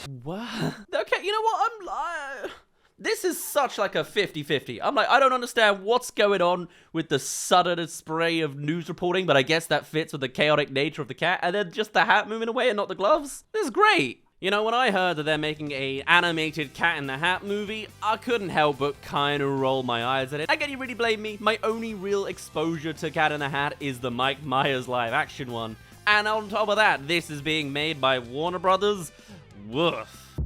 What? Okay, you know what? This is such like a 50-50. I'm like, I don't understand what's going on with the sudden spray of news reporting, but I guess that fits with the chaotic nature of the cat, and then just the hat moving away and not the gloves. This is great. You know, when I heard that they're making a animated Cat in the Hat movie, I couldn't help but kind of roll my eyes at it. Can you really blame me? My only real exposure to Cat in the Hat is the Mike Myers live action one. And on top of that, this is being made by Warner Brothers. Woof.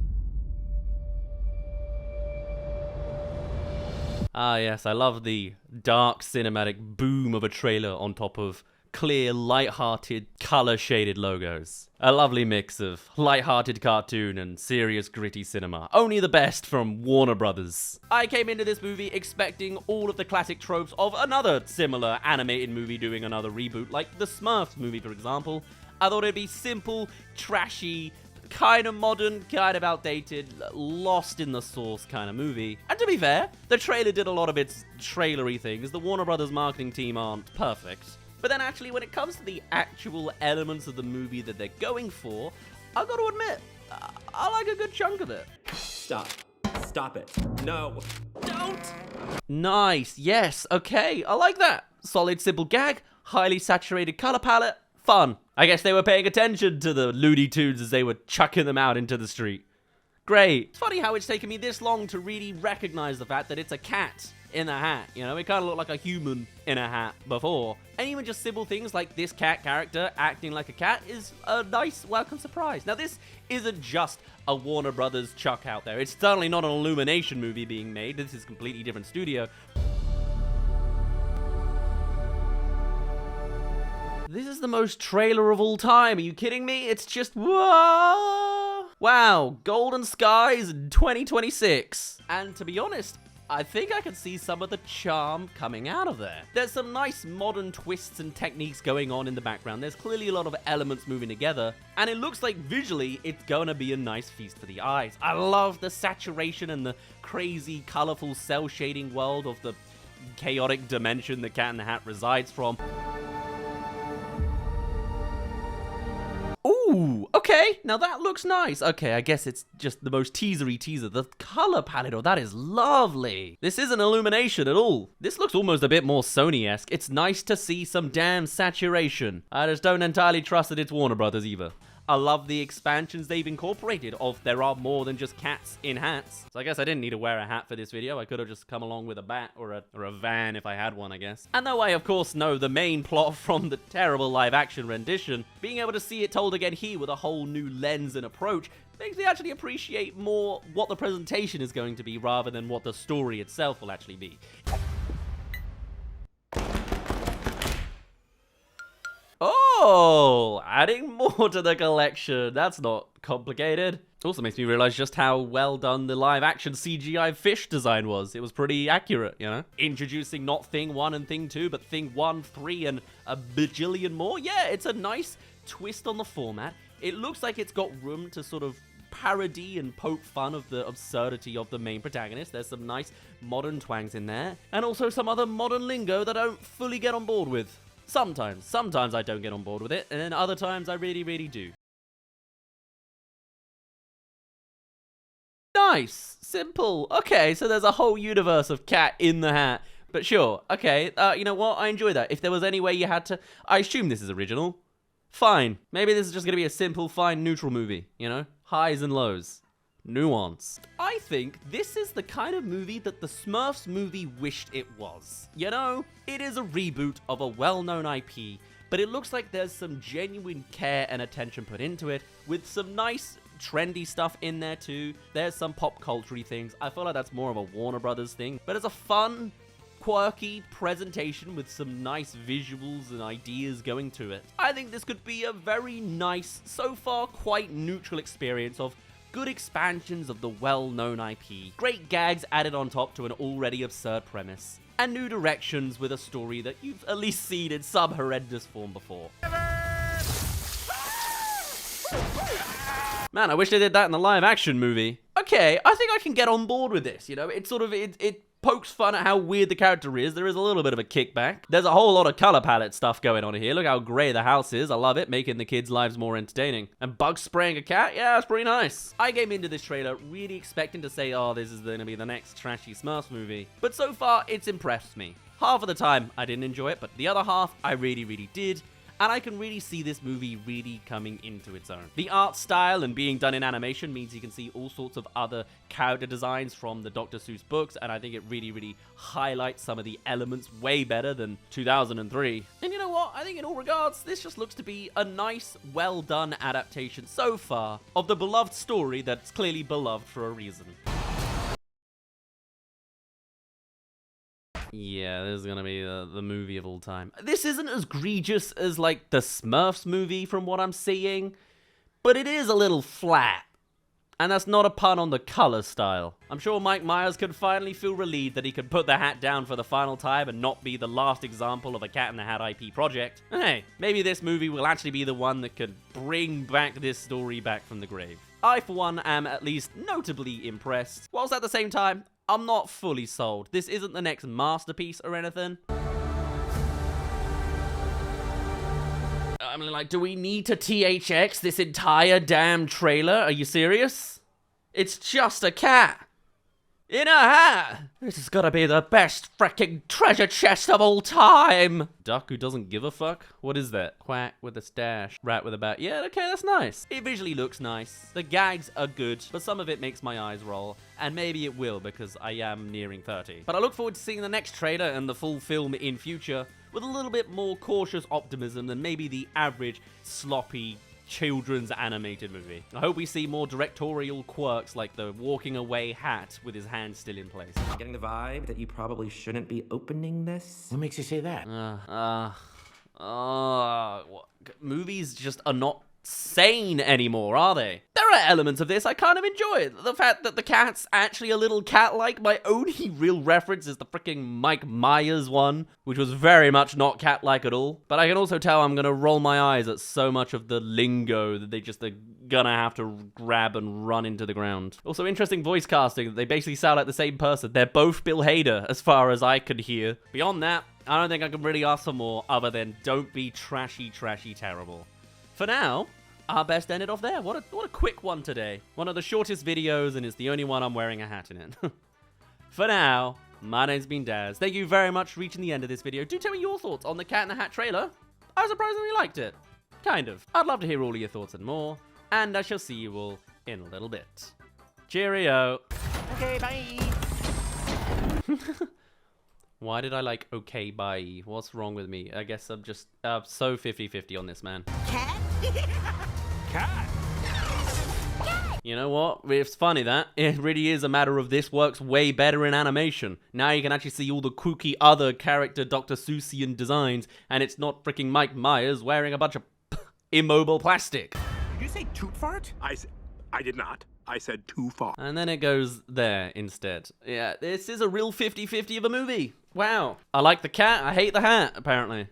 Ah yes, I love the dark cinematic boom of a trailer on top of clear, light-hearted, color-shaded logos. A lovely mix of light-hearted cartoon and serious, gritty cinema. Only the best from Warner Brothers. I came into this movie expecting all of the classic tropes of another similar animated movie doing another reboot, like the Smurfs movie, for example. I thought it'd be simple, trashy, kind of modern, kind of outdated, lost in the sauce kind of movie. And to be fair, the trailer did a lot of its trailery things. The Warner Brothers marketing team aren't perfect. But then actually, when it comes to the actual elements of the movie that they're going for, I've got to admit, I like a good chunk of it. Stop. Stop it. No. Don't! Nice, yes, okay, I like that. Solid, simple gag, highly saturated color palette, fun. I guess they were paying attention to the Looney Tunes as they were chucking them out into the street. Great. It's funny how it's taken me this long to really recognize the fact that it's a cat in a hat. You know, it kind of looked like a human in a hat before. And even just simple things like this cat character acting like a cat is a nice, welcome surprise. Now, this isn't just a Warner Brothers chuck out there. It's certainly not an Illumination movie being made. This is a completely different studio. This is the most trailer of all time. Are you kidding me? It's just, whoa! Wow, golden skies in 2026. And to be honest, I think I can see some of the charm coming out of there. There's some nice modern twists and techniques going on in the background. There's clearly a lot of elements moving together. And it looks like visually, it's gonna be a nice feast for the eyes. I love the saturation and the crazy, colorful cell shading world of the chaotic dimension the Cat in the Hat resides from. Ooh, okay, now that looks nice. Okay, I guess it's just the most teasery teaser. The color palette of that is lovely. This isn't Illumination at all. This looks almost a bit more Sony-esque. It's nice to see some damn saturation. I just don't entirely trust that it's Warner Brothers either. I love the expansions they've incorporated of there are more than just cats in hats. So I guess I didn't need to wear a hat for this video. I could have just come along with a bat or a van if I had one, I guess. And though I, of course, know the main plot from the terrible live-action rendition, being able to see it told again here with a whole new lens and approach makes me actually appreciate more what the presentation is going to be rather than what the story itself will actually be. Oh, adding more to the collection. That's not complicated. Also makes me realize just how well done the live action CGI fish design was. It was pretty accurate, you know? Introducing not Thing 1 and Thing 2, but Thing 1, 3, and a bajillion more. Yeah, it's a nice twist on the format. It looks like it's got room to sort of parody and poke fun of the absurdity of the main protagonist. There's some nice modern twangs in there. And also some other modern lingo that I don't fully get on board with. Sometimes I don't get on board with it, and then other times I really, really do. Nice, simple. Okay, so there's a whole universe of Cat in the Hat, but sure, okay, you know what, I enjoy that. If there was any way you had to, I assume this is original. Fine, maybe this is just gonna be a simple, fine, neutral movie, you know? Highs and lows. Nuance. I think this is the kind of movie that the Smurfs movie wished it was. You know, it is a reboot of a well-known IP, but it looks like there's some genuine care and attention put into it, with some nice, trendy stuff in there too. There's some pop culture-y things. I feel like that's more of a Warner Brothers thing, but it's a fun, quirky presentation with some nice visuals and ideas going to it. I think this could be a very nice, so far quite neutral experience of good expansions of the well-known IP, great gags added on top to an already absurd premise, and new directions with a story that you've at least seen in some horrendous form before. Man, I wish they did that in the live-action movie. Okay, I think I can get on board with this, you know? It pokes fun at how weird the character is, there is a little bit of a kickback. There's a whole lot of color palette stuff going on here. Look how gray the house is. I love it, making the kids' lives more entertaining. And bug spraying a cat? Yeah, that's pretty nice. I came into this trailer really expecting to say, oh, this is going to be the next trashy Smurfs movie. But so far, it's impressed me. Half of the time, I didn't enjoy it, but the other half, I really, really did. And I can really see this movie really coming into its own. The art style and being done in animation means you can see all sorts of other character designs from the Dr. Seuss books, and I think it really, really highlights some of the elements way better than 2003. And you know what? I think in all regards, this just looks to be a nice, well-done adaptation so far of the beloved story that's clearly beloved for a reason. Yeah, this is gonna be the movie of all time. This isn't as egregious as, like, the Smurfs movie from what I'm seeing, but it is a little flat. And that's not a pun on the color style. I'm sure Mike Myers could finally feel relieved that he could put the hat down for the final time and not be the last example of a Cat in the Hat IP project. And hey, maybe this movie will actually be the one that could bring back this story back from the grave. I, for one, am at least notably impressed, whilst at the same time, I'm not fully sold. This isn't the next masterpiece or anything. I mean, like, do we need to THX this entire damn trailer? Are you serious? It's just a cat in a hat. This has got to be the best freaking treasure chest of all time. Duck who doesn't give a fuck? What is that? Quack with a stash. Rat with a bat. Yeah, okay, that's nice. It visually looks nice. The gags are good, but some of it makes my eyes roll. And maybe it will because I am nearing 30. But I look forward to seeing the next trailer and the full film in future with a little bit more cautious optimism than maybe the average sloppy children's animated movie. I hope we see more directorial quirks like the walking away hat with his hand still in place. I'm getting the vibe that you probably shouldn't be opening this. What makes you say that? Movies just are not sane anymore, are they? There are elements of this I kind of enjoy. The fact that the cat's actually a little cat-like. My only real reference is the freaking Mike Myers one, which was very much not cat-like at all. But I can also tell I'm gonna roll my eyes at so much of the lingo that they just are gonna have to grab and run into the ground. Also, interesting voice casting. They basically sound like the same person. They're both Bill Hader, as far as I could hear. Beyond that, I don't think I can really ask for more other than don't be trashy, trashy, terrible. For now, our best ended off there. What a quick one today. One of the shortest videos, and it's the only one I'm wearing a hat in it. For now, my name's been Daz. Thank you very much for reaching the end of this video. Do tell me your thoughts on the Cat in the Hat trailer. I surprisingly liked it. Kind of. I'd love to hear all of your thoughts and more. And I shall see you all in a little bit. Cheerio. Okay, bye. Why did I like okay bye? What's wrong with me? I guess I'm just so 50-50 on this, man. Cat? Cat? You know what? It's funny that. It really is a matter of this works way better in animation. Now you can actually see all the kooky other character Dr. Seussian designs, and it's not freaking Mike Myers wearing a bunch of immobile plastic. Did you say toot fart? I did not. I said too far. And then it goes there instead. Yeah, this is a real 50-50 of a movie. Wow. I like the cat, I hate the hat, apparently.